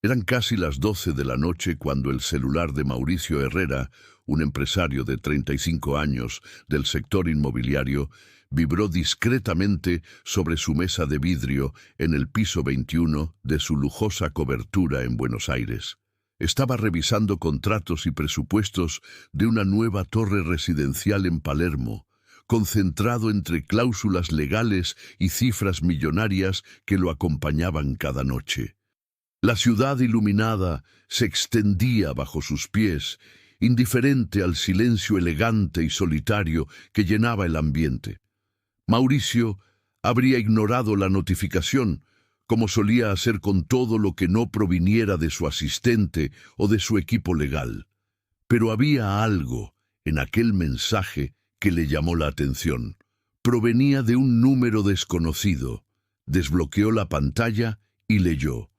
Eran casi las 12 de la noche cuando el celular de Mauricio Herrera, un empresario de 35 años del sector inmobiliario, vibró discretamente sobre su mesa de vidrio en el piso 21 de su lujosa cobertura en Buenos Aires. Estaba revisando contratos y presupuestos de una nueva torre residencial en Palermo, concentrado entre cláusulas legales y cifras millonarias que lo acompañaban cada noche. La ciudad iluminada se extendía bajo sus pies, indiferente al silencio elegante y solitario que llenaba el ambiente. Mauricio habría ignorado la notificación, como solía hacer con todo lo que no proviniera de su asistente o de su equipo legal. Pero había algo en aquel mensaje que le llamó la atención. Provenía de un número desconocido. Desbloqueó la pantalla y leyó: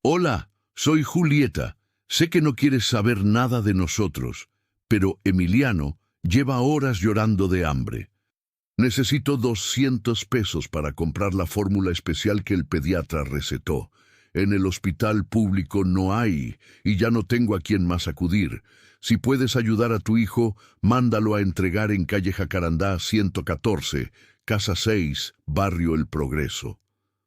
«Hola, soy Julieta. Sé que no quieres saber nada de nosotros, pero Emiliano lleva horas llorando de hambre. Necesito 200 pesos para comprar la fórmula especial que el pediatra recetó. En el hospital público no hay, y ya no tengo a quién más acudir. Si puedes ayudar a tu hijo, mándalo a entregar en calle Jacarandá 114, Casa 6, Barrio El Progreso».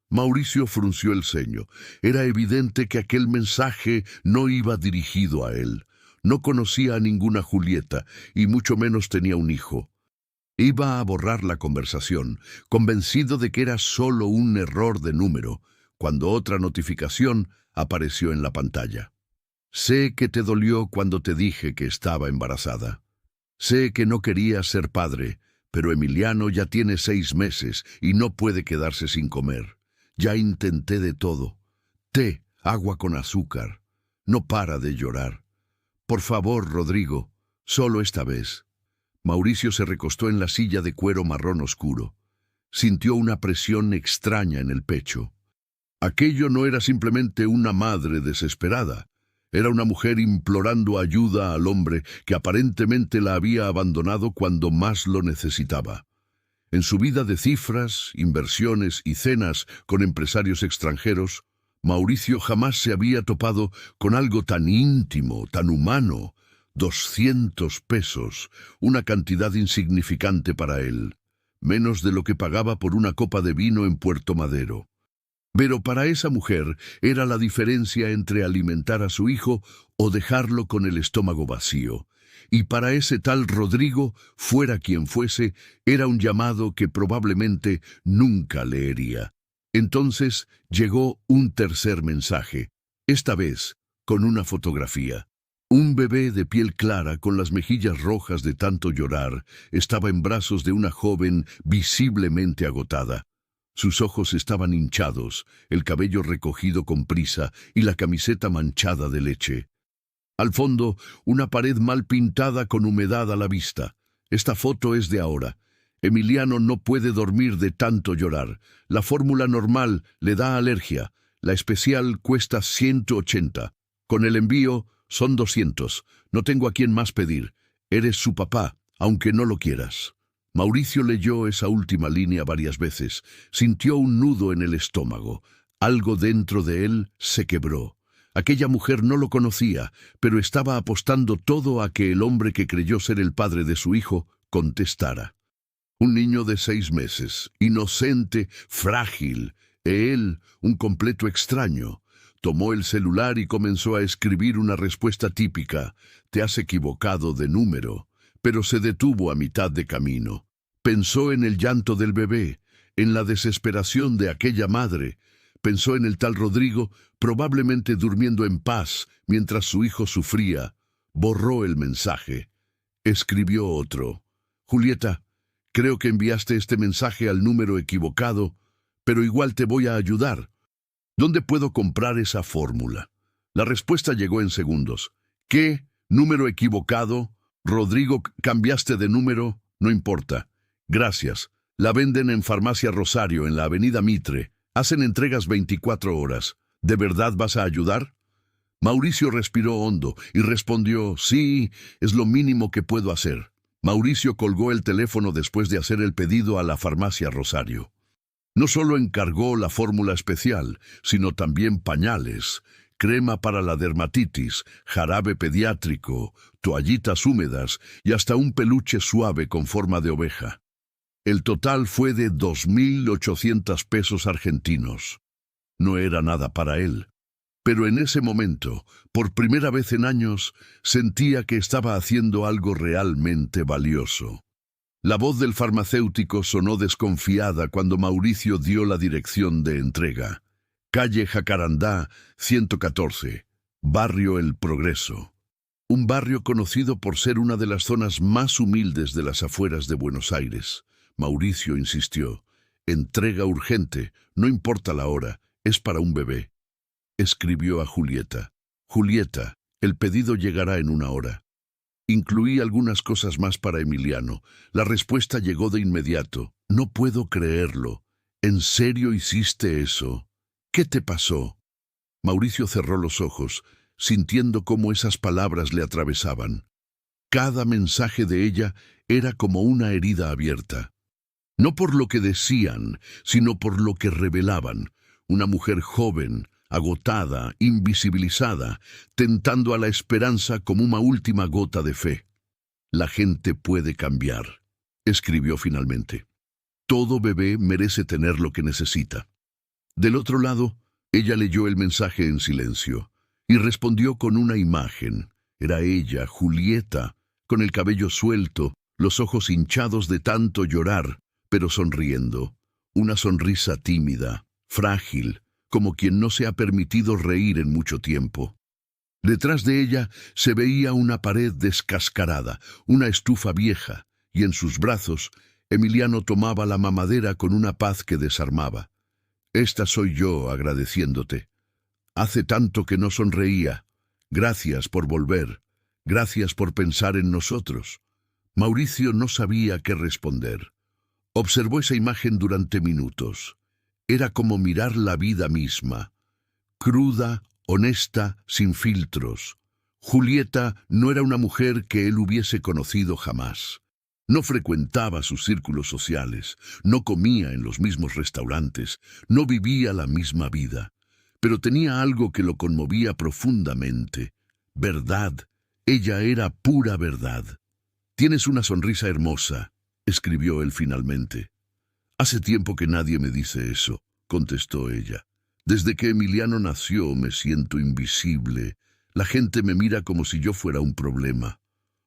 Mauricio frunció el ceño. Era evidente que aquel mensaje no iba dirigido a él. No conocía a ninguna Julieta, y mucho menos tenía un hijo. Iba a borrar la conversación, convencido de que era solo un error de número, cuando otra notificación apareció en la pantalla. «Sé que te dolió cuando te dije que estaba embarazada. Sé que no querías ser padre, pero Emiliano ya tiene 6 meses y no puede quedarse sin comer. Ya intenté de todo. Té, agua con azúcar. No para de llorar. Por favor, Rodrigo, solo esta vez». Mauricio se recostó en la silla de cuero marrón oscuro. Sintió una presión extraña en el pecho. Aquello no era simplemente una madre desesperada. Era una mujer implorando ayuda al hombre que aparentemente la había abandonado cuando más lo necesitaba. En su vida de cifras, inversiones y cenas con empresarios extranjeros, Mauricio jamás se había topado con algo tan íntimo, tan humano. 200 pesos, una cantidad insignificante para él, menos de lo que pagaba por una copa de vino en Puerto Madero. Pero para esa mujer era la diferencia entre alimentar a su hijo o dejarlo con el estómago vacío. Y para ese tal Rodrigo, fuera quien fuese, era un llamado que probablemente nunca leería. Entonces llegó un tercer mensaje, esta vez con una fotografía. Un bebé de piel clara con las mejillas rojas de tanto llorar estaba en brazos de una joven visiblemente agotada. Sus ojos estaban hinchados, el cabello recogido con prisa y la camiseta manchada de leche. Al fondo, una pared mal pintada con humedad a la vista. Esta foto es de ahora. Emiliano no puede dormir de tanto llorar. La fórmula normal le da alergia. La especial cuesta 180. Con el envío son 200. No tengo a quién más pedir. Eres su papá, aunque no lo quieras». Mauricio leyó esa última línea varias veces. Sintió un nudo en el estómago. Algo dentro de él se quebró. Aquella mujer no lo conocía, pero estaba apostando todo a que el hombre que creyó ser el padre de su hijo contestara. Un niño de 6 meses, inocente, frágil. Él, un completo extraño. Tomó el celular y comenzó a escribir una respuesta típica: «Te has equivocado de número», pero se detuvo a mitad de camino. Pensó en el llanto del bebé, en la desesperación de aquella madre. Pensó en el tal Rodrigo, probablemente durmiendo en paz mientras su hijo sufría. Borró el mensaje. Escribió otro: «Julieta, creo que enviaste este mensaje al número equivocado, pero igual te voy a ayudar. ¿Dónde puedo comprar esa fórmula?». La respuesta llegó en segundos. «¿Qué? ¿Número equivocado? Rodrigo, ¿cambiaste de número? No importa. Gracias. La venden en Farmacia Rosario, en la Avenida Mitre. Hacen entregas 24 horas. ¿De verdad vas a ayudar?». Mauricio respiró hondo y respondió: «Sí, es lo mínimo que puedo hacer». Mauricio colgó el teléfono después de hacer el pedido a la Farmacia Rosario. No solo encargó la fórmula especial, sino también pañales, crema para la dermatitis, jarabe pediátrico, toallitas húmedas y hasta un peluche suave con forma de oveja. El total fue de 2.800 pesos argentinos. No era nada para él. Pero en ese momento, por primera vez en años, sentía que estaba haciendo algo realmente valioso. La voz del farmacéutico sonó desconfiada cuando Mauricio dio la dirección de entrega. Calle Jacarandá, 114, Barrio El Progreso. Un barrio conocido por ser una de las zonas más humildes de las afueras de Buenos Aires. Mauricio insistió. Entrega urgente, no importa la hora, es para un bebé. Escribió a Julieta. Julieta, el pedido llegará en una hora. Incluí algunas cosas más para Emiliano. La respuesta llegó de inmediato. No puedo creerlo. ¿En serio hiciste eso? ¿Qué te pasó? Mauricio cerró los ojos, sintiendo cómo esas palabras le atravesaban. Cada mensaje de ella era como una herida abierta. No por lo que decían, sino por lo que revelaban. Una mujer joven, agotada, invisibilizada, tentando a la esperanza como una última gota de fe. La gente puede cambiar, escribió finalmente. Todo bebé merece tener lo que necesita. Del otro lado, ella leyó el mensaje en silencio y respondió con una imagen. Era ella, Julieta, con el cabello suelto, los ojos hinchados de tanto llorar, pero sonriendo. Una sonrisa tímida, frágil, como quien no se ha permitido reír en mucho tiempo. Detrás de ella se veía una pared descascarada, una estufa vieja, y en sus brazos Emiliano tomaba la mamadera con una paz que desarmaba. Esta soy yo agradeciéndote. Hace tanto que no sonreía. Gracias por volver. Gracias por pensar en nosotros. Mauricio no sabía qué responder. Observó esa imagen durante minutos. Era como mirar la vida misma. Cruda, honesta, sin filtros. Julieta no era una mujer que él hubiese conocido jamás. No frecuentaba sus círculos sociales, no comía en los mismos restaurantes, no vivía la misma vida. Pero tenía algo que lo conmovía profundamente. Verdad. Ella era pura verdad. Tienes una sonrisa hermosa, escribió él finalmente. Hace tiempo que nadie me dice eso, contestó ella. Desde que Emiliano nació me siento invisible. La gente me mira como si yo fuera un problema.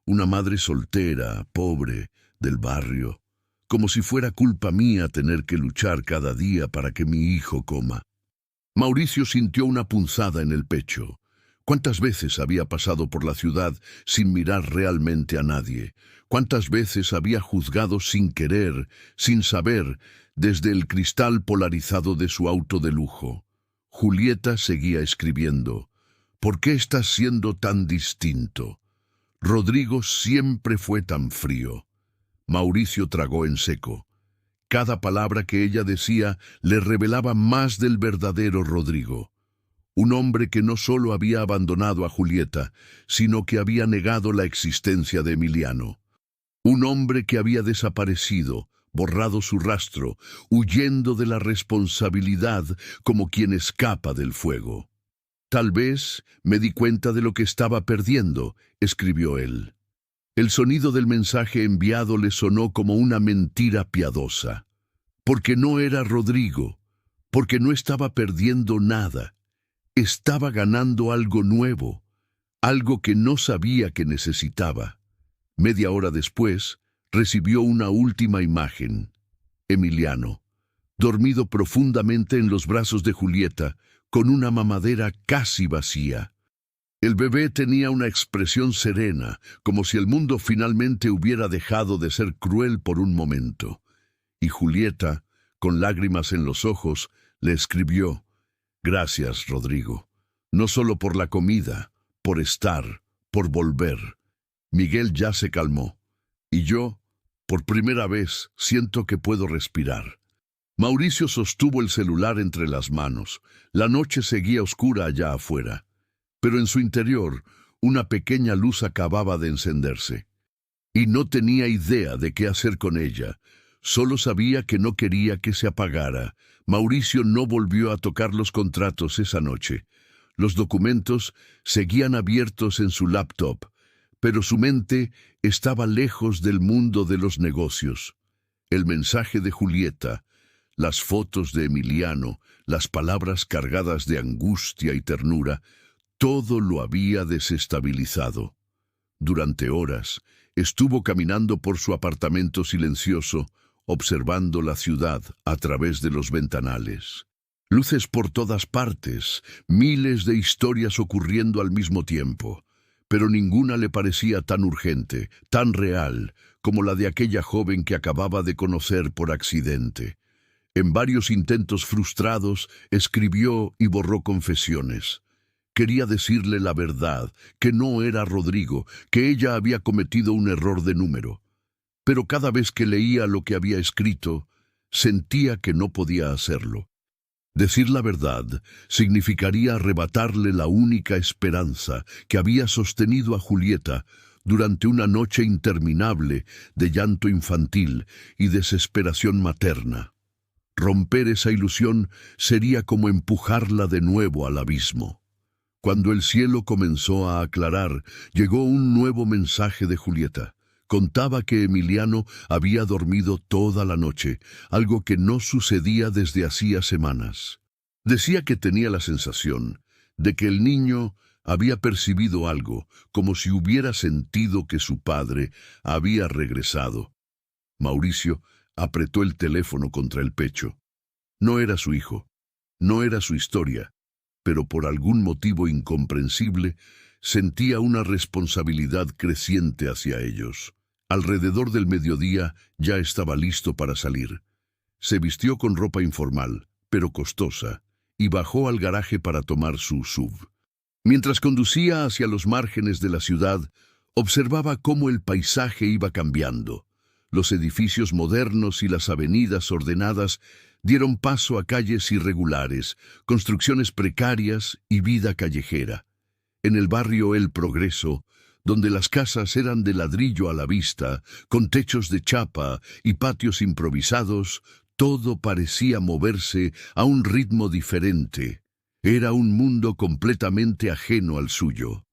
Una madre soltera, pobre, del barrio. Como si fuera culpa mía tener que luchar cada día para que mi hijo coma. Mauricio sintió una punzada en el pecho. ¿Cuántas veces había pasado por la ciudad sin mirar realmente a nadie? ¿Cuántas veces había juzgado sin querer, sin saber, desde el cristal polarizado de su auto de lujo? Julieta seguía escribiendo. ¿Por qué estás siendo tan distinto? Rodrigo siempre fue tan frío. Mauricio tragó en seco. Cada palabra que ella decía le revelaba más del verdadero Rodrigo. Un hombre que no solo había abandonado a Julieta, sino que había negado la existencia de Emiliano. Un hombre que había desaparecido, borrado su rastro, huyendo de la responsabilidad como quien escapa del fuego. Tal vez me di cuenta de lo que estaba perdiendo, escribió él. El sonido del mensaje enviado le sonó como una mentira piadosa. Porque no era Rodrigo, porque no estaba perdiendo nada. Estaba ganando algo nuevo, algo que no sabía que necesitaba. Media hora después, recibió una última imagen. Emiliano, dormido profundamente en los brazos de Julieta, con una mamadera casi vacía. El bebé tenía una expresión serena, como si el mundo finalmente hubiera dejado de ser cruel por un momento. Y Julieta, con lágrimas en los ojos, le escribió: Gracias, Rodrigo, no solo por la comida, por estar, por volver. Miguel ya se calmó, y yo, por primera vez, siento que puedo respirar. Mauricio sostuvo el celular entre las manos. La noche seguía oscura allá afuera, pero en su interior una pequeña luz acababa de encenderse. Y no tenía idea de qué hacer con ella. Solo sabía que no quería que se apagara. Mauricio no volvió a tocar los contratos esa noche. Los documentos seguían abiertos en su laptop, pero su mente estaba lejos del mundo de los negocios. El mensaje de Julieta, las fotos de Emiliano, las palabras cargadas de angustia y ternura, todo lo había desestabilizado. Durante horas, estuvo caminando por su apartamento silencioso, observando la ciudad a través de los ventanales. Luces por todas partes, miles de historias ocurriendo al mismo tiempo, pero ninguna le parecía tan urgente, tan real, como la de aquella joven que acababa de conocer por accidente. En varios intentos frustrados, escribió y borró confesiones. Quería decirle la verdad, que no era Rodrigo, que ella había cometido un error de número. Pero cada vez que leía lo que había escrito, sentía que no podía hacerlo. Decir la verdad significaría arrebatarle la única esperanza que había sostenido a Julieta durante una noche interminable de llanto infantil y desesperación materna. Romper esa ilusión sería como empujarla de nuevo al abismo. Cuando el cielo comenzó a aclarar, llegó un nuevo mensaje de Julieta. Contaba que Emiliano había dormido toda la noche, algo que no sucedía desde hacía semanas. Decía que tenía la sensación de que el niño había percibido algo, como si hubiera sentido que su padre había regresado. Mauricio apretó el teléfono contra el pecho. No era su hijo, no era su historia, pero por algún motivo incomprensible sentía una responsabilidad creciente hacia ellos. Alrededor del mediodía ya estaba listo para salir. Se vistió con ropa informal, pero costosa, y bajó al garaje para tomar su SUV. Mientras conducía hacia los márgenes de la ciudad, observaba cómo el paisaje iba cambiando. Los edificios modernos y las avenidas ordenadas dieron paso a calles irregulares, construcciones precarias y vida callejera. En el barrio El Progreso, donde las casas eran de ladrillo a la vista, con techos de chapa y patios improvisados, todo parecía moverse a un ritmo diferente. Era un mundo completamente ajeno al suyo.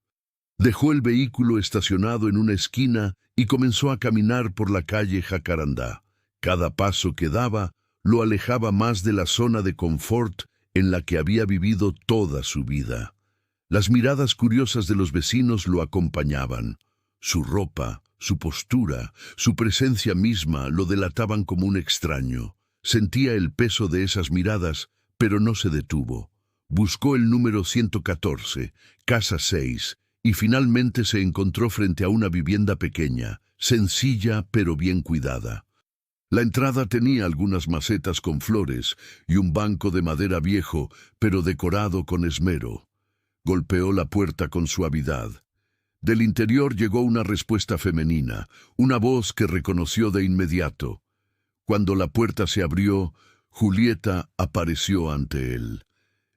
Dejó el vehículo estacionado en una esquina y comenzó a caminar por la calle Jacarandá. Cada paso que daba lo alejaba más de la zona de confort en la que había vivido toda su vida. Las miradas curiosas de los vecinos lo acompañaban. Su ropa, su postura, su presencia misma lo delataban como un extraño. Sentía el peso de esas miradas, pero no se detuvo. Buscó el número 114, casa 6, y finalmente se encontró frente a una vivienda pequeña, sencilla pero bien cuidada. La entrada tenía algunas macetas con flores y un banco de madera viejo, pero decorado con esmero. Golpeó la puerta con suavidad. Del interior llegó una respuesta femenina, una voz que reconoció de inmediato. Cuando la puerta se abrió, Julieta apareció ante él.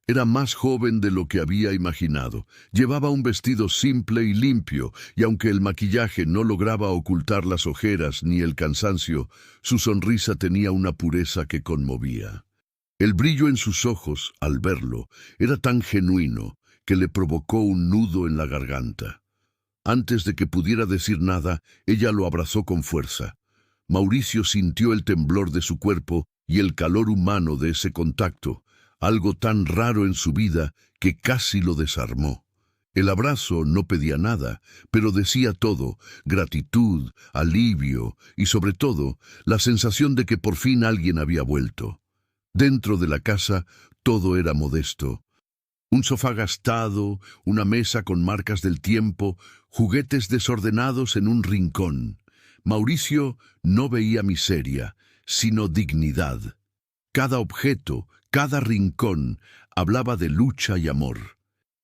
Era más joven de lo que había imaginado. Llevaba un vestido simple y limpio, y aunque el maquillaje no lograba ocultar las ojeras ni el cansancio, su sonrisa tenía una pureza que conmovía. El brillo en sus ojos, al verlo, era tan genuino que le provocó un nudo en la garganta. Antes de que pudiera decir nada, ella lo abrazó con fuerza. Mauricio sintió el temblor de su cuerpo y el calor humano de ese contacto, algo tan raro en su vida que casi lo desarmó. El abrazo no pedía nada, pero decía todo: gratitud, alivio y, sobre todo, la sensación de que por fin alguien había vuelto. Dentro de la casa todo era modesto. Un sofá gastado, una mesa con marcas del tiempo, juguetes desordenados en un rincón. Mauricio no veía miseria, sino dignidad. Cada objeto, cada rincón, hablaba de lucha y amor.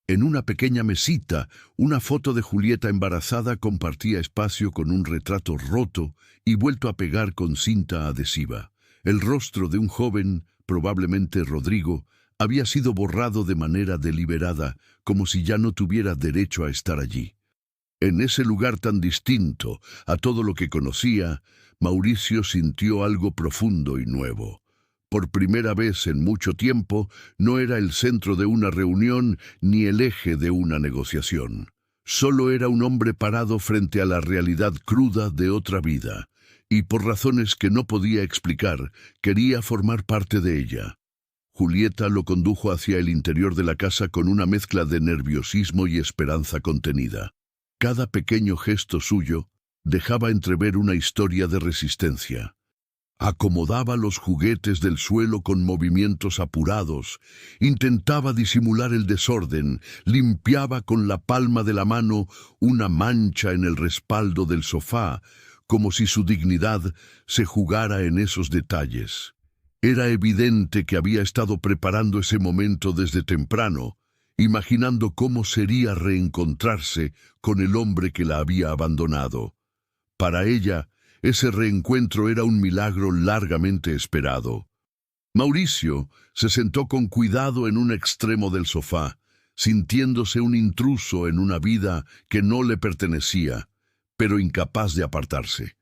En una pequeña mesita, una foto de Julieta embarazada compartía espacio con un retrato roto y vuelto a pegar con cinta adhesiva. El rostro de un joven, probablemente Rodrigo, había sido borrado de manera deliberada, como si ya no tuviera derecho a estar allí. En ese lugar tan distinto a todo lo que conocía, Mauricio sintió algo profundo y nuevo. Por primera vez en mucho tiempo, no era el centro de una reunión ni el eje de una negociación. Solo era un hombre parado frente a la realidad cruda de otra vida, y por razones que no podía explicar, quería formar parte de ella. Julieta lo condujo hacia el interior de la casa con una mezcla de nerviosismo y esperanza contenida. Cada pequeño gesto suyo dejaba entrever una historia de resistencia. Acomodaba los juguetes del suelo con movimientos apurados, intentaba disimular el desorden, limpiaba con la palma de la mano una mancha en el respaldo del sofá, como si su dignidad se jugara en esos detalles. Era evidente que había estado preparando ese momento desde temprano, imaginando cómo sería reencontrarse con el hombre que la había abandonado. Para ella, ese reencuentro era un milagro largamente esperado. Mauricio se sentó con cuidado en un extremo del sofá, sintiéndose un intruso en una vida que no le pertenecía, pero incapaz de apartarse.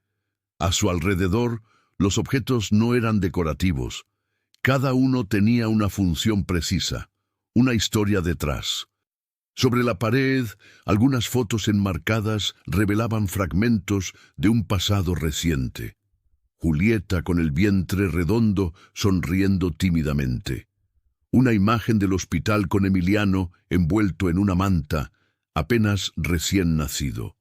A su alrededor, los objetos no eran decorativos. Cada uno tenía una función precisa, una historia detrás. Sobre la pared, algunas fotos enmarcadas revelaban fragmentos de un pasado reciente. Julieta con el vientre redondo, sonriendo tímidamente. Una imagen del hospital con Emiliano envuelto en una manta, apenas recién nacido.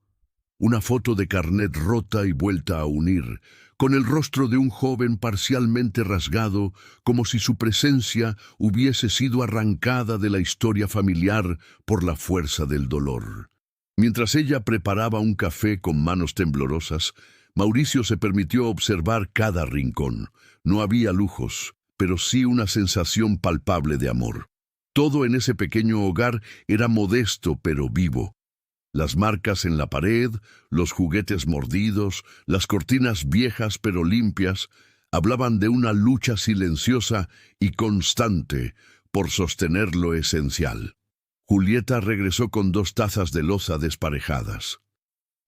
Una foto de carnet rota y vuelta a unir, con el rostro de un joven parcialmente rasgado, como si su presencia hubiese sido arrancada de la historia familiar por la fuerza del dolor. Mientras ella preparaba un café con manos temblorosas, Mauricio se permitió observar cada rincón. No había lujos, pero sí una sensación palpable de amor. Todo en ese pequeño hogar era modesto pero vivo. Las marcas en la pared, los juguetes mordidos, las cortinas viejas pero limpias, hablaban de una lucha silenciosa y constante por sostener lo esencial. Julieta regresó con 2 tazas de loza desparejadas.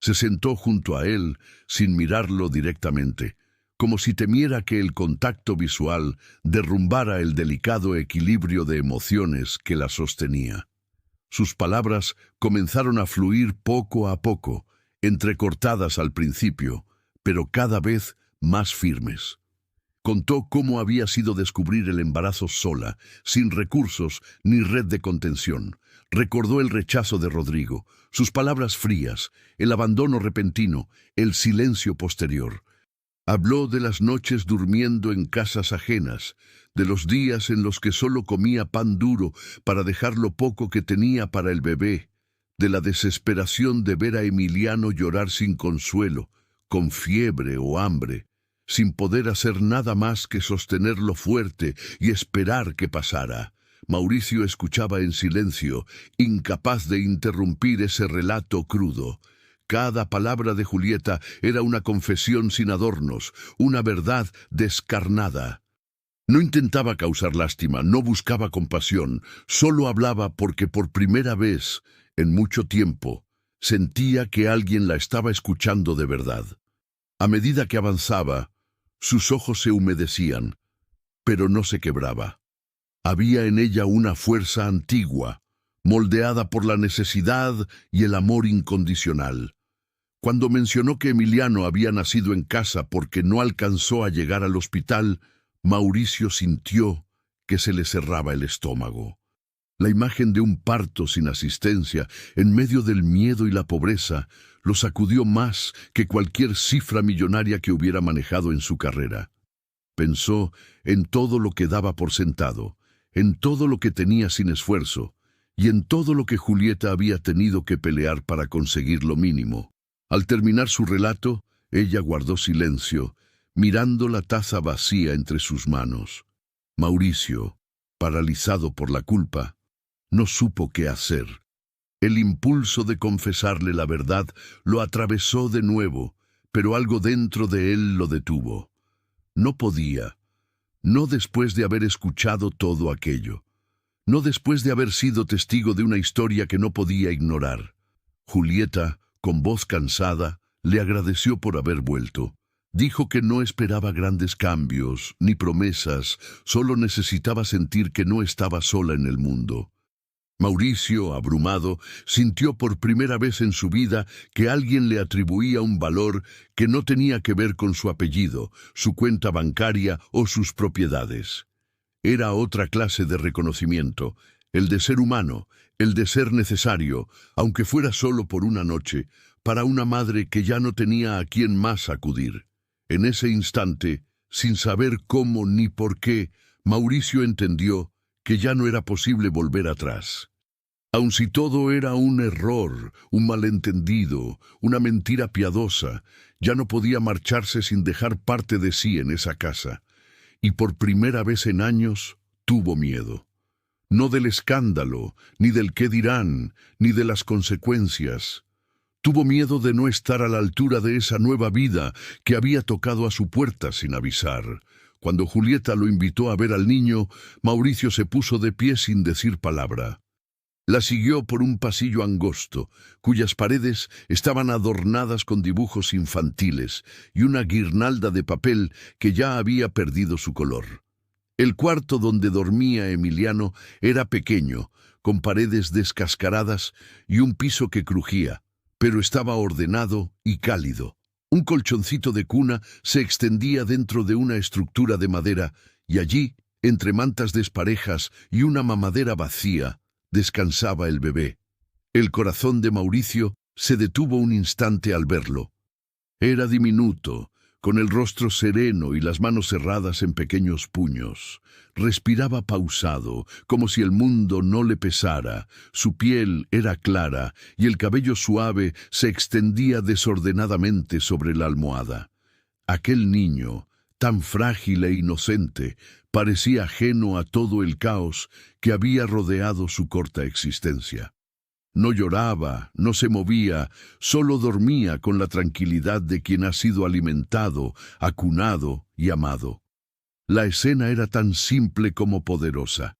Se sentó junto a él, sin mirarlo directamente, como si temiera que el contacto visual derrumbara el delicado equilibrio de emociones que la sostenía. Sus palabras comenzaron a fluir poco a poco, entrecortadas al principio, pero cada vez más firmes. Contó cómo había sido descubrir el embarazo sola, sin recursos ni red de contención. Recordó el rechazo de Rodrigo, sus palabras frías, el abandono repentino, el silencio posterior. Habló de las noches durmiendo en casas ajenas, de los días en los que solo comía pan duro para dejar lo poco que tenía para el bebé, de la desesperación de ver a Emiliano llorar sin consuelo, con fiebre o hambre, sin poder hacer nada más que sostenerlo fuerte y esperar que pasara. Mauricio escuchaba en silencio, incapaz de interrumpir ese relato crudo. Cada palabra de Julieta era una confesión sin adornos, una verdad descarnada. No intentaba causar lástima, no buscaba compasión, solo hablaba porque por primera vez, en mucho tiempo, sentía que alguien la estaba escuchando de verdad. A medida que avanzaba, sus ojos se humedecían, pero no se quebraba. Había en ella una fuerza antigua, moldeada por la necesidad y el amor incondicional. Cuando mencionó que Emiliano había nacido en casa porque no alcanzó a llegar al hospital, Mauricio sintió que se le cerraba el estómago. La imagen de un parto sin asistencia, en medio del miedo y la pobreza, lo sacudió más que cualquier cifra millonaria que hubiera manejado en su carrera. Pensó en todo lo que daba por sentado, en todo lo que tenía sin esfuerzo, y en todo lo que Julieta había tenido que pelear para conseguir lo mínimo. Al terminar su relato, ella guardó silencio, mirando la taza vacía entre sus manos. Mauricio, paralizado por la culpa, no supo qué hacer. El impulso de confesarle la verdad lo atravesó de nuevo, pero algo dentro de él lo detuvo. No podía, no después de haber escuchado todo aquello, no después de haber sido testigo de una historia que no podía ignorar. Julieta, con voz cansada, le agradeció por haber vuelto. Dijo que no esperaba grandes cambios, ni promesas, solo necesitaba sentir que no estaba sola en el mundo. Mauricio, abrumado, sintió por primera vez en su vida que alguien le atribuía un valor que no tenía que ver con su apellido, su cuenta bancaria o sus propiedades. Era otra clase de reconocimiento, el de ser humano, el de ser necesario, aunque fuera solo por una noche, para una madre que ya no tenía a quién más acudir. En ese instante, sin saber cómo ni por qué, Mauricio entendió que ya no era posible volver atrás. Aun si todo era un error, un malentendido, una mentira piadosa, ya no podía marcharse sin dejar parte de sí en esa casa. Y por primera vez en años tuvo miedo. No del escándalo, ni del qué dirán, ni de las consecuencias. Tuvo miedo de no estar a la altura de esa nueva vida que había tocado a su puerta sin avisar. Cuando Julieta lo invitó a ver al niño, Mauricio se puso de pie sin decir palabra. La siguió por un pasillo angosto, cuyas paredes estaban adornadas con dibujos infantiles y una guirnalda de papel que ya había perdido su color. El cuarto donde dormía Emiliano era pequeño, con paredes descascaradas y un piso que crujía, pero estaba ordenado y cálido. Un colchoncito de cuna se extendía dentro de una estructura de madera y allí, entre mantas desparejas y una mamadera vacía, descansaba el bebé. El corazón de Mauricio se detuvo un instante al verlo. Era diminuto, con el rostro sereno y las manos cerradas en pequeños puños. Respiraba pausado, como si el mundo no le pesara. Su piel era clara y el cabello suave se extendía desordenadamente sobre la almohada. Aquel niño, tan frágil e inocente, parecía ajeno a todo el caos que había rodeado su corta existencia. No lloraba, no se movía, solo dormía con la tranquilidad de quien ha sido alimentado, acunado y amado. La escena era tan simple como poderosa.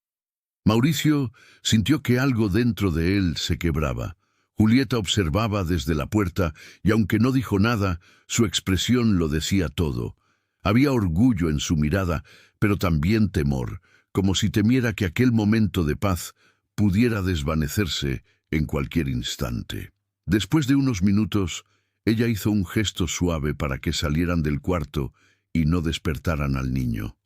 Mauricio sintió que algo dentro de él se quebraba. Julieta observaba desde la puerta y aunque no dijo nada, su expresión lo decía todo. Había orgullo en su mirada, pero también temor, como si temiera que aquel momento de paz pudiera desvanecerse en cualquier instante. Después de unos minutos, ella hizo un gesto suave para que salieran del cuarto y no despertaran al niño.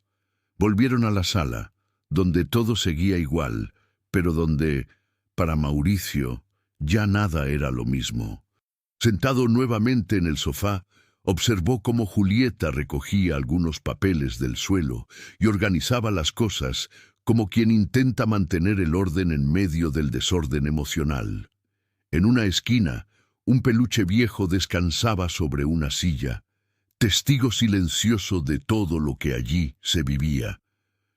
Volvieron a la sala, donde todo seguía igual, pero donde, para Mauricio, ya nada era lo mismo. Sentado nuevamente en el sofá, observó cómo Julieta recogía algunos papeles del suelo y organizaba las cosas como quien intenta mantener el orden en medio del desorden emocional. En una esquina, un peluche viejo descansaba sobre una silla, testigo silencioso de todo lo que allí se vivía.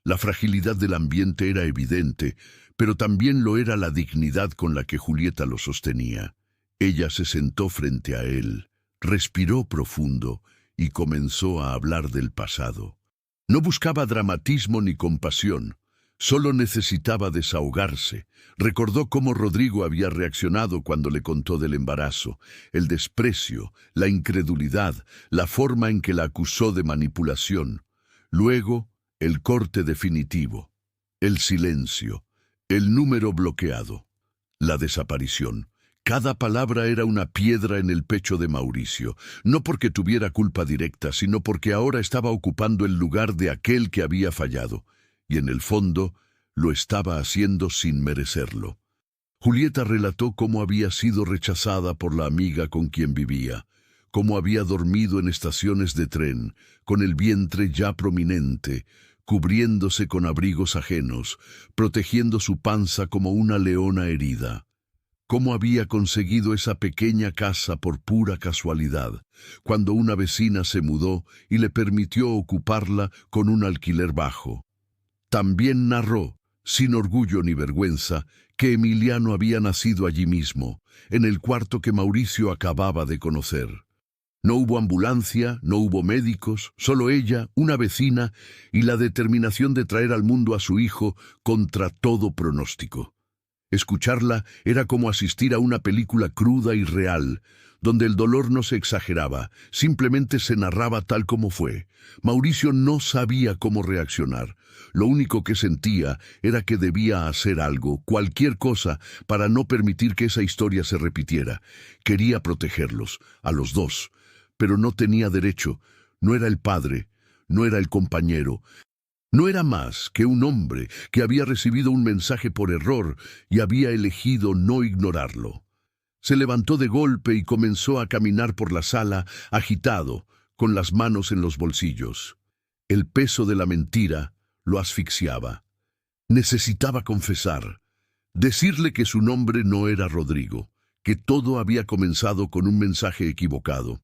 La fragilidad del ambiente era evidente, pero también lo era la dignidad con la que Julieta lo sostenía. Ella se sentó frente a él, respiró profundo y comenzó a hablar del pasado. No buscaba dramatismo ni compasión, solo necesitaba desahogarse. Recordó cómo Rodrigo había reaccionado cuando le contó del embarazo, el desprecio, la incredulidad, la forma en que la acusó de manipulación. Luego, el corte definitivo, el silencio, el número bloqueado, la desaparición. Cada palabra era una piedra en el pecho de Mauricio, no porque tuviera culpa directa, sino porque ahora estaba ocupando el lugar de aquel que había fallado, y en el fondo lo estaba haciendo sin merecerlo. Julieta relató cómo había sido rechazada por la amiga con quien vivía, cómo había dormido en estaciones de tren, con el vientre ya prominente, cubriéndose con abrigos ajenos, protegiendo su panza como una leona herida. Cómo había conseguido esa pequeña casa por pura casualidad, cuando una vecina se mudó y le permitió ocuparla con un alquiler bajo. También narró, sin orgullo ni vergüenza, que Emiliano había nacido allí mismo, en el cuarto que Mauricio acababa de conocer. No hubo ambulancia, no hubo médicos, solo ella, una vecina, y la determinación de traer al mundo a su hijo contra todo pronóstico. Escucharla era como asistir a una película cruda y real, donde el dolor no se exageraba, simplemente se narraba tal como fue. Mauricio no sabía cómo reaccionar. Lo único que sentía era que debía hacer algo, cualquier cosa, para no permitir que esa historia se repitiera. Quería protegerlos, a los dos, pero no tenía derecho. No era el padre, no era el compañero. No era más que un hombre que había recibido un mensaje por error y había elegido no ignorarlo. Se levantó de golpe y comenzó a caminar por la sala, agitado, con las manos en los bolsillos. El peso de la mentira lo asfixiaba. Necesitaba confesar, decirle que su nombre no era Rodrigo, que todo había comenzado con un mensaje equivocado.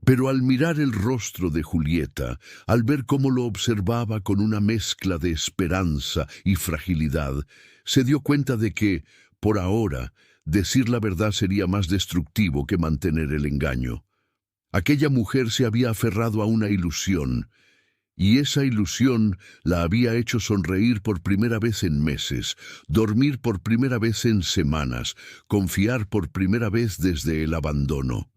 Pero al mirar el rostro de Julieta, al ver cómo lo observaba con una mezcla de esperanza y fragilidad, se dio cuenta de que, por ahora, decir la verdad sería más destructivo que mantener el engaño. Aquella mujer se había aferrado a una ilusión, y esa ilusión la había hecho sonreír por primera vez en meses, dormir por primera vez en semanas, confiar por primera vez desde el abandono.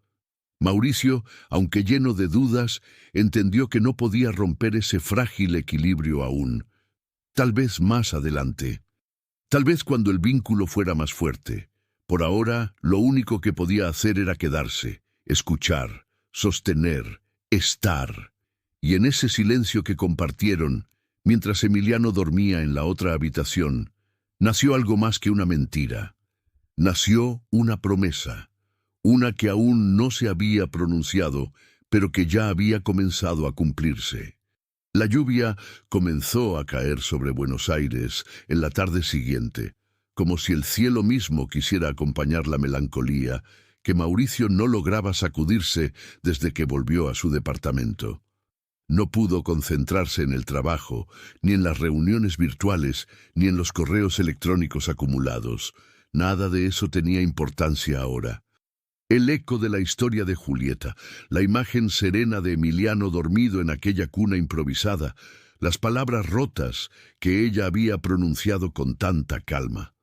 Mauricio, aunque lleno de dudas, entendió que no podía romper ese frágil equilibrio aún. Tal vez más adelante. Tal vez cuando el vínculo fuera más fuerte. Por ahora, lo único que podía hacer era quedarse, escuchar, sostener, estar. Y en ese silencio que compartieron, mientras Emiliano dormía en la otra habitación, nació algo más que una mentira. Nació una promesa. Una que aún no se había pronunciado, pero que ya había comenzado a cumplirse. La lluvia comenzó a caer sobre Buenos Aires en la tarde siguiente, como si el cielo mismo quisiera acompañar la melancolía que Mauricio no lograba sacudirse desde que volvió a su departamento. No pudo concentrarse en el trabajo, ni en las reuniones virtuales, ni en los correos electrónicos acumulados. Nada de eso tenía importancia ahora. El eco de la historia de Julieta, la imagen serena de Emiliano dormido en aquella cuna improvisada, las palabras rotas que ella había pronunciado con tanta calma.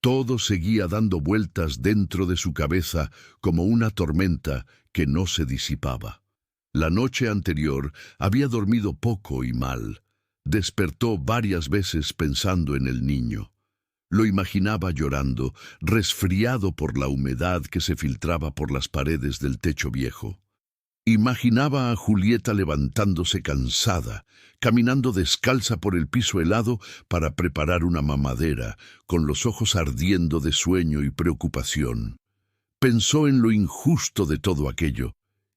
Todo seguía dando vueltas dentro de su cabeza como una tormenta que no se disipaba. La noche anterior había dormido poco y mal. Despertó varias veces pensando en el niño. Lo imaginaba llorando, resfriado por la humedad que se filtraba por las paredes del techo viejo. Imaginaba a Julieta levantándose cansada, caminando descalza por el piso helado para preparar una mamadera, con los ojos ardiendo de sueño y preocupación. Pensó en lo injusto de todo aquello,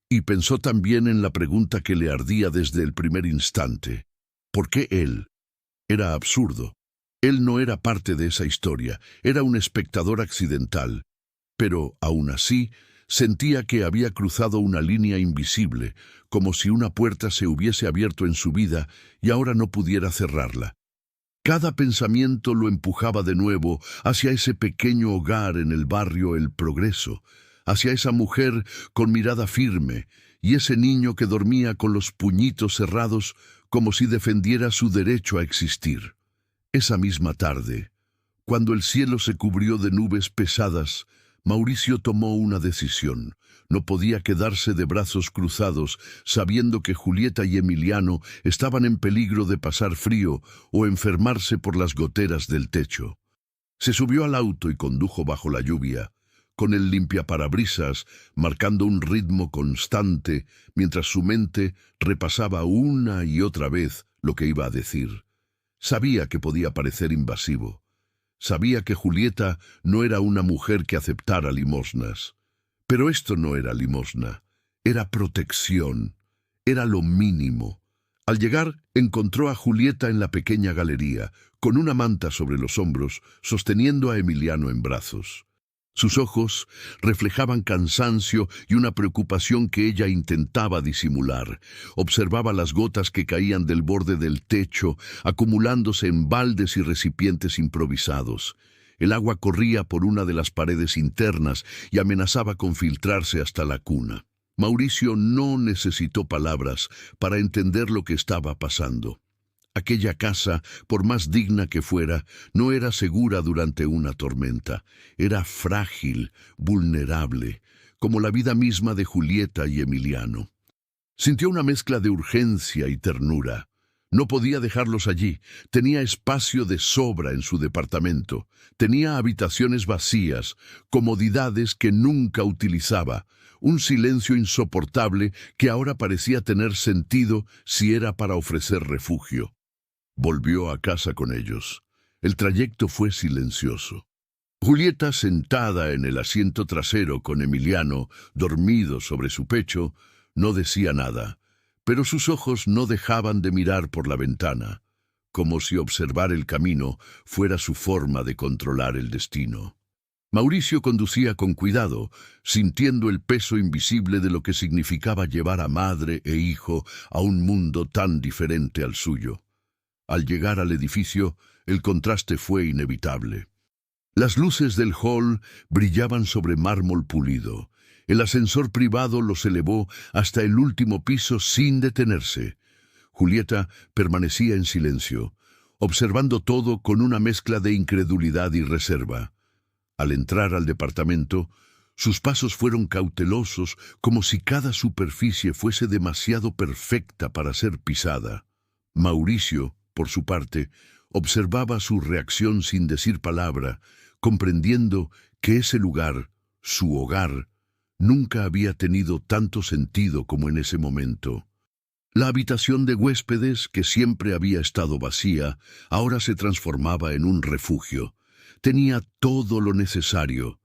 y pensó también en la pregunta que le ardía desde el primer instante. ¿Por qué él? Era absurdo. Él no era parte de esa historia, era un espectador accidental, pero, aún así, sentía que había cruzado una línea invisible, como si una puerta se hubiese abierto en su vida y ahora no pudiera cerrarla. Cada pensamiento lo empujaba de nuevo hacia ese pequeño hogar en el barrio El Progreso, hacia esa mujer con mirada firme y ese niño que dormía con los puñitos cerrados como si defendiera su derecho a existir. Esa misma tarde, cuando el cielo se cubrió de nubes pesadas, Mauricio tomó una decisión. No podía quedarse de brazos cruzados, sabiendo que Julieta y Emiliano estaban en peligro de pasar frío o enfermarse por las goteras del techo. Se subió al auto y condujo bajo la lluvia, con el limpiaparabrisas marcando un ritmo constante, mientras su mente repasaba una y otra vez lo que iba a decir. Sabía que podía parecer invasivo. Sabía que Julieta no era una mujer que aceptara limosnas. Pero esto no era limosna. Era protección. Era lo mínimo. Al llegar, encontró a Julieta en la pequeña galería, con una manta sobre los hombros, sosteniendo a Emiliano en brazos. Sus ojos reflejaban cansancio y una preocupación que ella intentaba disimular. Observaba las gotas que caían del borde del techo, acumulándose en baldes y recipientes improvisados. El agua corría por una de las paredes internas y amenazaba con filtrarse hasta la cuna. Mauricio no necesitó palabras para entender lo que estaba pasando. Aquella casa, por más digna que fuera, no era segura durante una tormenta. Era frágil, vulnerable, como la vida misma de Julieta y Emiliano. Sintió una mezcla de urgencia y ternura. No podía dejarlos allí. Tenía espacio de sobra en su departamento. Tenía habitaciones vacías, comodidades que nunca utilizaba, un silencio insoportable que ahora parecía tener sentido si era para ofrecer refugio. Volvió a casa con ellos. El trayecto fue silencioso. Julieta, sentada en el asiento trasero con Emiliano, dormido sobre su pecho, no decía nada, pero sus ojos no dejaban de mirar por la ventana, como si observar el camino fuera su forma de controlar el destino. Mauricio conducía con cuidado, sintiendo el peso invisible de lo que significaba llevar a madre e hijo a un mundo tan diferente al suyo. Al llegar al edificio, el contraste fue inevitable. Las luces del hall brillaban sobre mármol pulido. El ascensor privado los elevó hasta el último piso sin detenerse. Julieta permanecía en silencio, observando todo con una mezcla de incredulidad y reserva. Al entrar al departamento, sus pasos fueron cautelosos, como si cada superficie fuese demasiado perfecta para ser pisada. Mauricio, por su parte, observaba su reacción sin decir palabra, comprendiendo que ese lugar, su hogar, nunca había tenido tanto sentido como en ese momento. La habitación de huéspedes, que siempre había estado vacía, ahora se transformaba en un refugio. Tenía todo lo necesario: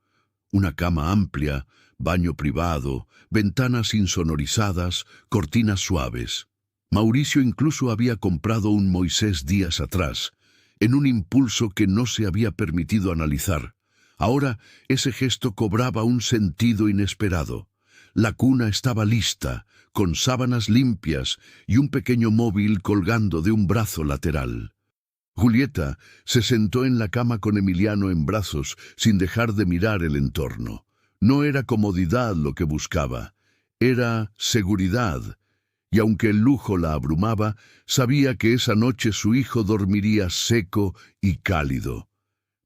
una cama amplia, baño privado, ventanas insonorizadas, cortinas suaves. Mauricio incluso había comprado un Moisés días atrás, en un impulso que no se había permitido analizar. Ahora ese gesto cobraba un sentido inesperado. La cuna estaba lista, con sábanas limpias y un pequeño móvil colgando de un brazo lateral. Julieta se sentó en la cama con Emiliano en brazos, sin dejar de mirar el entorno. No era comodidad lo que buscaba, era seguridad. Y aunque el lujo la abrumaba, sabía que esa noche su hijo dormiría seco y cálido.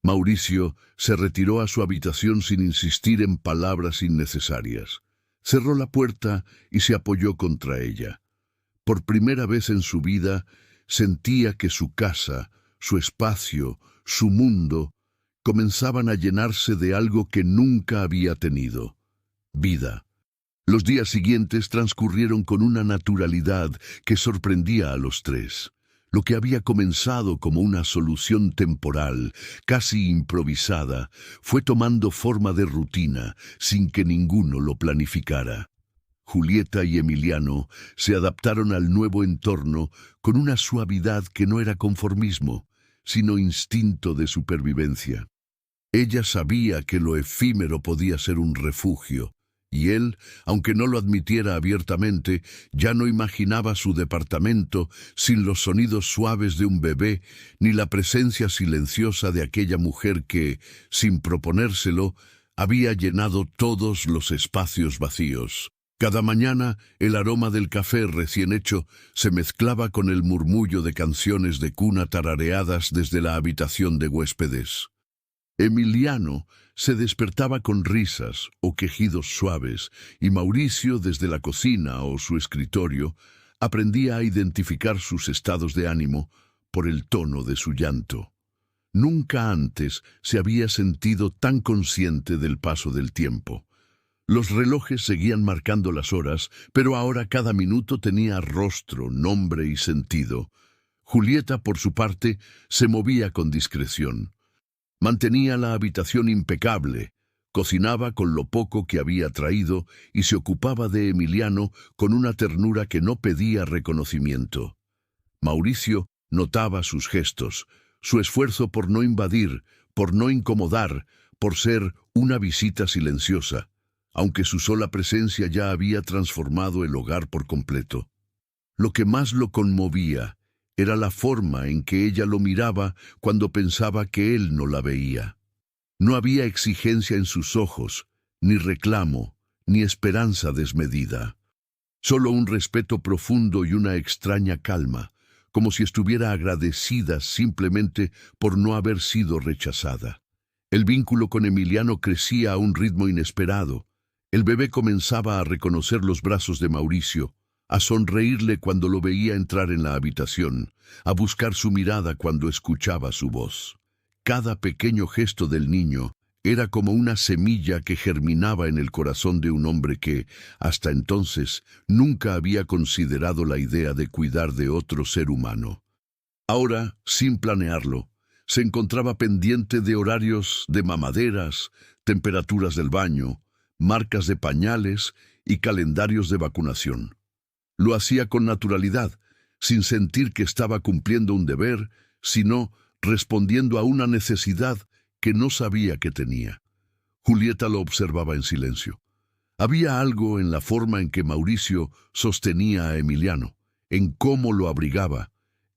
Mauricio se retiró a su habitación sin insistir en palabras innecesarias. Cerró la puerta y se apoyó contra ella. Por primera vez en su vida, sentía que su casa, su espacio, su mundo, comenzaban a llenarse de algo que nunca había tenido: vida. Los días siguientes transcurrieron con una naturalidad que sorprendía a los tres. Lo que había comenzado como una solución temporal, casi improvisada, fue tomando forma de rutina, sin que ninguno lo planificara. Julieta y Emiliano se adaptaron al nuevo entorno con una suavidad que no era conformismo, sino instinto de supervivencia. Ella sabía que lo efímero podía ser un refugio, y él, aunque no lo admitiera abiertamente, ya no imaginaba su departamento sin los sonidos suaves de un bebé, ni la presencia silenciosa de aquella mujer que, sin proponérselo, había llenado todos los espacios vacíos. Cada mañana, el aroma del café recién hecho se mezclaba con el murmullo de canciones de cuna tarareadas desde la habitación de huéspedes. Emiliano se despertaba con risas o quejidos suaves, y Mauricio, desde la cocina o su escritorio, aprendía a identificar sus estados de ánimo por el tono de su llanto. Nunca antes se había sentido tan consciente del paso del tiempo. Los relojes seguían marcando las horas, pero ahora cada minuto tenía rostro, nombre y sentido. Julieta, por su parte, se movía con discreción. Mantenía la habitación impecable, cocinaba con lo poco que había traído y se ocupaba de Emiliano con una ternura que no pedía reconocimiento. Mauricio notaba sus gestos, su esfuerzo por no invadir, por no incomodar, por ser una visita silenciosa, aunque su sola presencia ya había transformado el hogar por completo. Lo que más lo conmovía era la forma en que ella lo miraba cuando pensaba que él no la veía. No había exigencia en sus ojos, ni reclamo, ni esperanza desmedida. Solo un respeto profundo y una extraña calma, como si estuviera agradecida simplemente por no haber sido rechazada. El vínculo con Emiliano crecía a un ritmo inesperado. El bebé comenzaba a reconocer los brazos de Mauricio, a sonreírle cuando lo veía entrar en la habitación, a buscar su mirada cuando escuchaba su voz. Cada pequeño gesto del niño era como una semilla que germinaba en el corazón de un hombre que, hasta entonces, nunca había considerado la idea de cuidar de otro ser humano. Ahora, sin planearlo, se encontraba pendiente de horarios de mamaderas, temperaturas del baño, marcas de pañales y calendarios de vacunación. Lo hacía con naturalidad, sin sentir que estaba cumpliendo un deber, sino respondiendo a una necesidad que no sabía que tenía. Julieta lo observaba en silencio. Había algo en la forma en que Mauricio sostenía a Emiliano, en cómo lo abrigaba,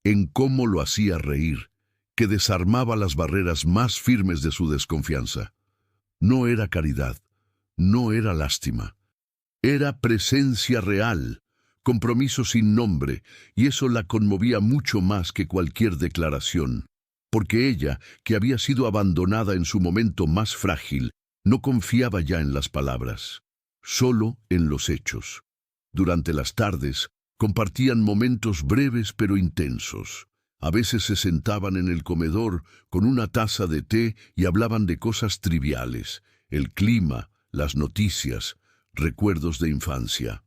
en cómo lo hacía reír, que desarmaba las barreras más firmes de su desconfianza. No era caridad, no era lástima. Era presencia real, compromiso sin nombre, y eso la conmovía mucho más que cualquier declaración. Porque ella, que había sido abandonada en su momento más frágil, no confiaba ya en las palabras, solo en los hechos. Durante las tardes, compartían momentos breves pero intensos. A veces se sentaban en el comedor con una taza de té y hablaban de cosas triviales, el clima, las noticias, recuerdos de infancia.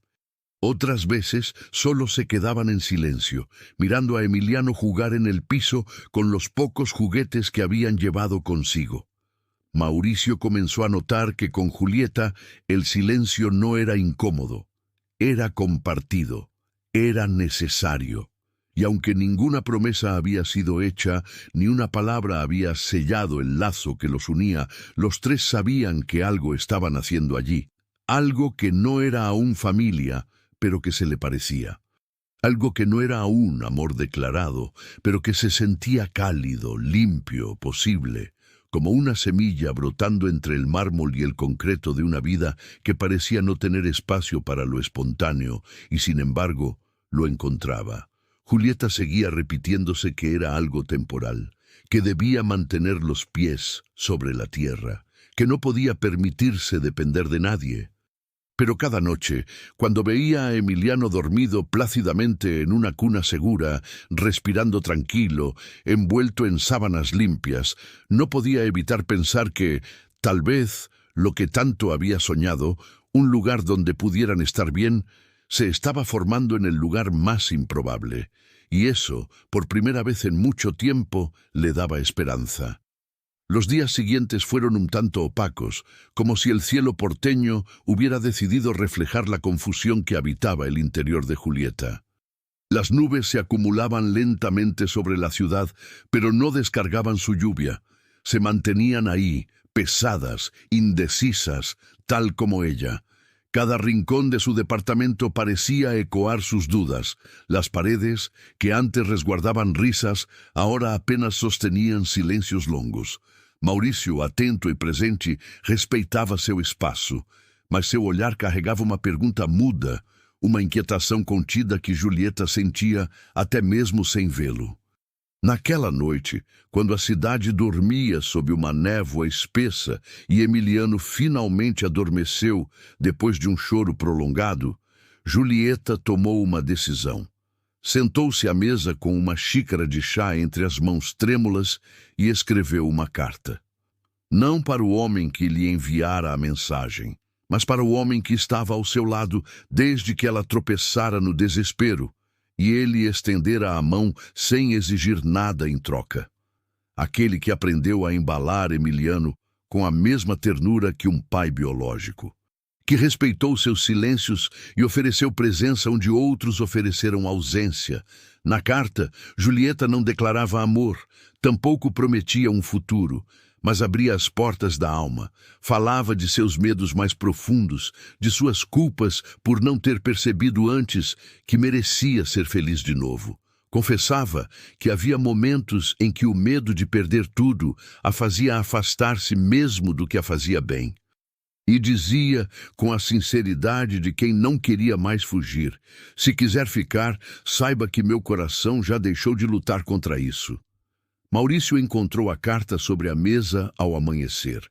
Otras veces solo se quedaban en silencio, mirando a Emiliano jugar en el piso con los pocos juguetes que habían llevado consigo. Mauricio comenzó a notar que con Julieta el silencio no era incómodo, era compartido, era necesario. Y aunque ninguna promesa había sido hecha, ni una palabra había sellado el lazo que los unía, los tres sabían que algo estaban haciendo allí, algo que no era aún familia, pero que se le parecía. Algo que no era aún amor declarado, pero que se sentía cálido, limpio, posible, como una semilla brotando entre el mármol y el concreto de una vida que parecía no tener espacio para lo espontáneo, y sin embargo, lo encontraba. Julieta seguía repitiéndose que era algo temporal, que debía mantener los pies sobre la tierra, que no podía permitirse depender de nadie. Pero cada noche, cuando veía a Emiliano dormido plácidamente en una cuna segura, respirando tranquilo, envuelto en sábanas limpias, no podía evitar pensar que, tal vez, lo que tanto había soñado, un lugar donde pudieran estar bien, se estaba formando en el lugar más improbable, y eso, por primera vez en mucho tiempo, le daba esperanza. Los días siguientes fueron un tanto opacos, como si el cielo porteño hubiera decidido reflejar la confusión que habitaba el interior de Julieta. Las nubes se acumulaban lentamente sobre la ciudad, pero no descargaban su lluvia. Se mantenían ahí, pesadas, indecisas, tal como ella. Cada rincón de su departamento parecía ecoar sus dudas. Las paredes, que antes resguardaban risas, ahora apenas sostenían silencios longos. Mauricio, atento e presente, respeitava seu espaço, mas seu olhar carregava uma pergunta muda, uma inquietação contida que Julieta sentia até mesmo sem vê-lo. Naquela noite, quando a cidade dormia sob uma névoa espessa e Emiliano finalmente adormeceu depois de um choro prolongado, Julieta tomou uma decisão. Sentou-se à mesa com uma xícara de chá entre as mãos trêmulas e escreveu uma carta. Não para o homem que lhe enviara a mensagem, mas para o homem que estava ao seu lado desde que ela tropeçara no desespero, e ele estendera a mão sem exigir nada em troca. Aquele que aprendeu a embalar Emiliano com a mesma ternura que um pai biológico, que respeitou seus silêncios e ofereceu presença onde outros ofereceram ausência. Na carta, Julieta não declarava amor, tampouco prometia um futuro, mas abria as portas da alma, falava de seus medos mais profundos, de suas culpas por não ter percebido antes que merecia ser feliz de novo. Confessava que havia momentos em que o medo de perder tudo a fazia afastar-se mesmo do que a fazia bem. E dizia com a sinceridade de quem não queria mais fugir: se quiser ficar, saiba que meu coração já deixou de lutar contra isso. Maurício encontrou a carta sobre a mesa ao amanhecer.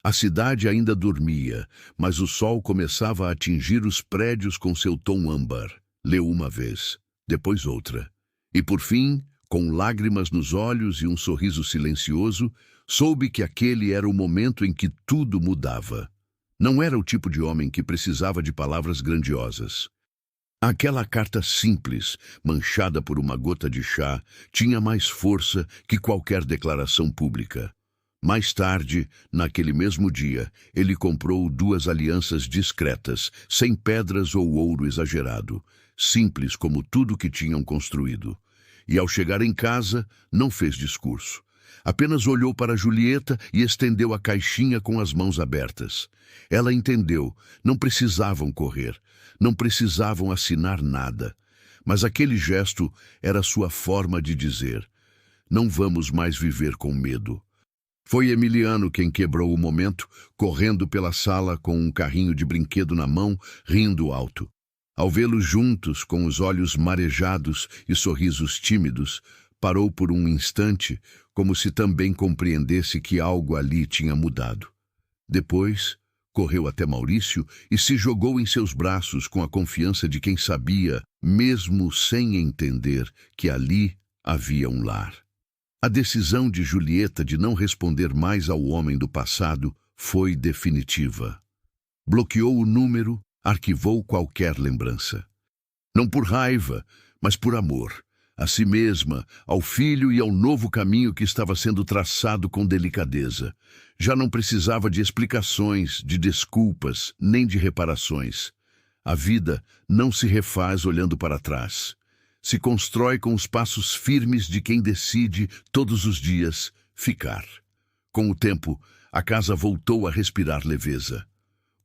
A cidade ainda dormia, mas o sol começava a atingir os prédios com seu tom âmbar. Leu uma vez, depois outra. E por fim, com lágrimas nos olhos e um sorriso silencioso, soube que aquele era o momento em que tudo mudava. Não era o tipo de homem que precisava de palavras grandiosas. Aquela carta simples, manchada por uma gota de chá, tinha mais força que qualquer declaração pública. Mais tarde, naquele mesmo dia, ele comprou 2 alianças discretas, sem pedras ou ouro exagerado, simples como tudo que tinham construído. E ao chegar em casa, não fez discurso. Apenas olhou para Julieta e estendeu a caixinha com as mãos abertas. Ela entendeu, não precisavam correr, não precisavam assinar nada. Mas aquele gesto era sua forma de dizer: não vamos mais viver com medo. Foi Emiliano quem quebrou o momento, correndo pela sala com um carrinho de brinquedo na mão, rindo alto. Ao vê-los juntos, com os olhos marejados e sorrisos tímidos, parou por um instante, como se também compreendesse que algo ali tinha mudado. Depois, correu até Maurício e se jogou em seus braços com a confiança de quem sabia, mesmo sem entender, que ali havia um lar. A decisão de Julieta de não responder mais ao homem do passado foi definitiva. Bloqueou o número, arquivou qualquer lembrança. Não por raiva, mas por amor. A si mesma, ao filho e ao novo caminho que estava sendo traçado com delicadeza. Já não precisava de explicações, de desculpas, nem de reparações. A vida não se refaz olhando para trás. Se constrói com os passos firmes de quem decide, todos os dias, ficar. Com o tempo, a casa voltou a respirar leveza.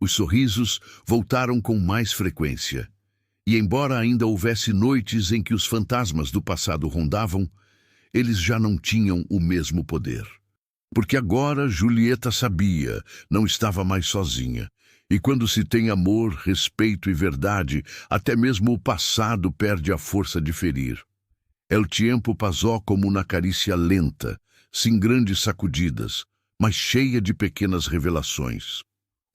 Os sorrisos voltaram com mais frequência. E embora ainda houvesse noites em que os fantasmas do passado rondavam, eles já não tinham o mesmo poder. Porque agora Julieta sabia, não estava mais sozinha. E quando se tem amor, respeito e verdade, até mesmo o passado perde a força de ferir. El tiempo passou como uma carícia lenta, sem grandes sacudidas, mas cheia de pequenas revelações.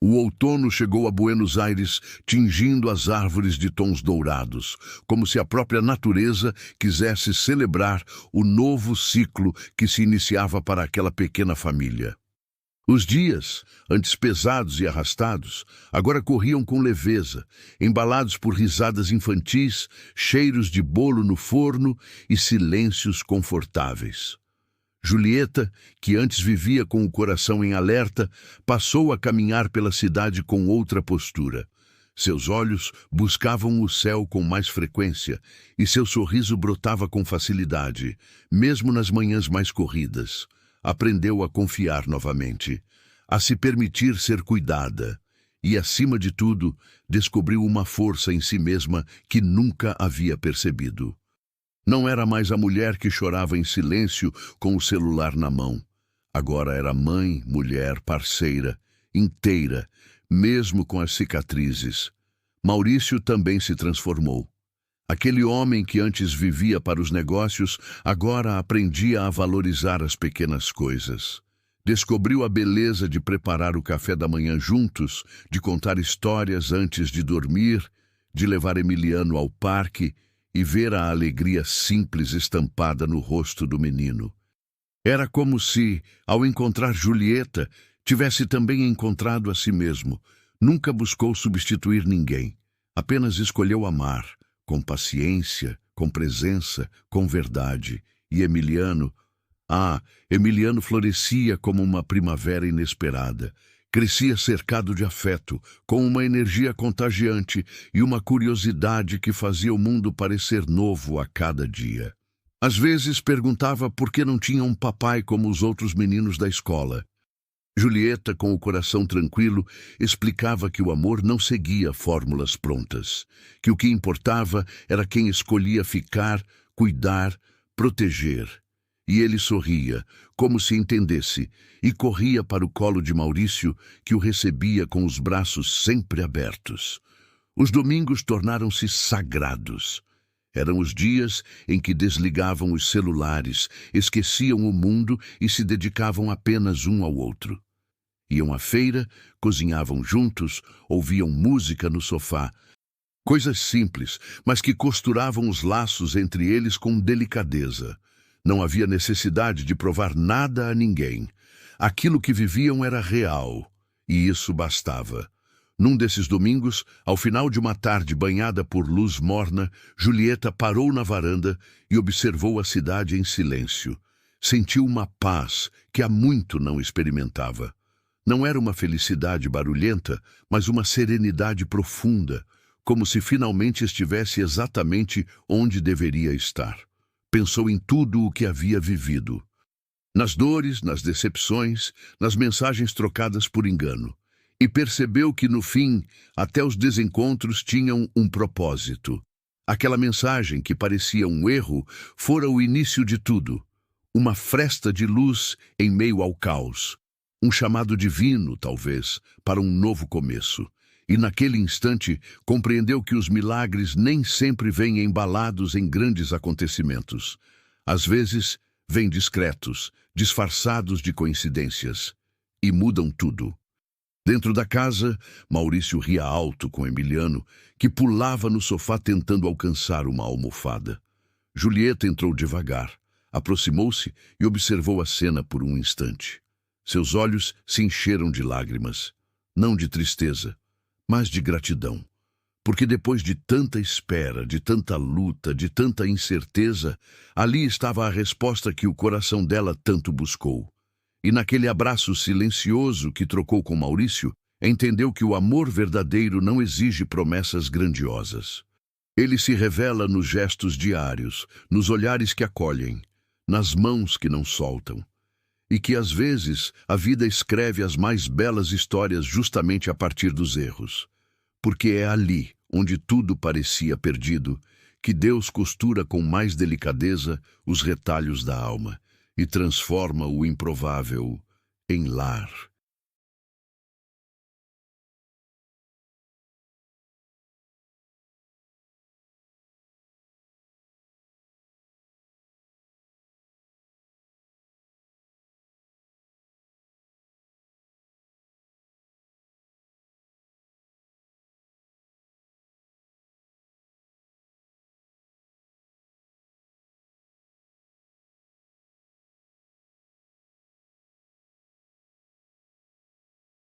O outono chegou a Buenos Aires, tingindo as árvores de tons dourados, como se a própria natureza quisesse celebrar o novo ciclo que se iniciava para aquela pequena família. Os dias, antes pesados e arrastados, agora corriam com leveza, embalados por risadas infantis, cheiros de bolo no forno e silêncios confortáveis. Julieta, que antes vivia com o coração em alerta, passou a caminhar pela cidade com outra postura. Seus olhos buscavam o céu com mais frequência e seu sorriso brotava com facilidade, mesmo nas manhãs mais corridas. Aprendeu a confiar novamente, a se permitir ser cuidada e, acima de tudo, descobriu uma força em si mesma que nunca havia percebido. Não era mais a mulher que chorava em silêncio com o celular na mão. Agora era mãe, mulher, parceira, inteira, mesmo com as cicatrizes. Maurício também se transformou. Aquele homem que antes vivia para os negócios, agora aprendia a valorizar as pequenas coisas. Descobriu a beleza de preparar o café da manhã juntos, de contar histórias antes de dormir, de levar Emiliano ao parque e ver a alegria simples estampada no rosto do menino. Era como se, ao encontrar Julieta, tivesse também encontrado a si mesmo. Nunca buscou substituir ninguém, apenas escolheu amar, com paciência, com presença, com verdade. E Emiliano florescia como uma primavera inesperada. Crescia cercado de afeto, com uma energia contagiante e uma curiosidade que fazia o mundo parecer novo a cada dia. Às vezes perguntava por que não tinha um papai como os outros meninos da escola. Julieta, com o coração tranquilo, explicava que o amor não seguia fórmulas prontas, que o que importava era quem escolhia ficar, cuidar, proteger. E ele sorria, como se entendesse, e corria para o colo de Maurício, que o recebia com os braços sempre abertos. Os domingos tornaram-se sagrados. Eram os dias em que desligavam os celulares, esqueciam o mundo e se dedicavam apenas um ao outro. Iam à feira, cozinhavam juntos, ouviam música no sofá. Coisas simples, mas que costuravam os laços entre eles com delicadeza. Não havia necessidade de provar nada a ninguém. Aquilo que viviam era real, e isso bastava. Num desses domingos, ao final de uma tarde banhada por luz morna, Julieta parou na varanda e observou a cidade em silêncio. Sentiu uma paz que há muito não experimentava. Não era uma felicidade barulhenta, mas uma serenidade profunda, como se finalmente estivesse exatamente onde deveria estar. Pensou em tudo o que havia vivido. Nas dores, nas decepções, nas mensagens trocadas por engano. E percebeu que, no fim, até os desencontros tinham um propósito. Aquela mensagem, que parecia um erro, fora o início de tudo. Uma fresta de luz em meio ao caos. Um chamado divino, talvez, para um novo começo. E naquele instante compreendeu que os milagres nem sempre vêm embalados em grandes acontecimentos. Às vezes, vêm discretos, disfarçados de coincidências, e mudam tudo. Dentro da casa, Maurício ria alto com Emiliano, que pulava no sofá tentando alcançar uma almofada. Julieta entrou devagar, aproximou-se e observou a cena por um instante. Seus olhos se encheram de lágrimas, não de tristeza, mas de gratidão. Porque depois de tanta espera, de tanta luta, de tanta incerteza, ali estava a resposta que o coração dela tanto buscou. E naquele abraço silencioso que trocou com Maurício, entendeu que o amor verdadeiro não exige promessas grandiosas. Ele se revela nos gestos diários, nos olhares que acolhem, nas mãos que não soltam. E que às vezes a vida escreve as mais belas histórias justamente a partir dos erros. Porque é ali, onde tudo parecia perdido, que Deus costura com mais delicadeza os retalhos da alma e transforma o improvável em lar.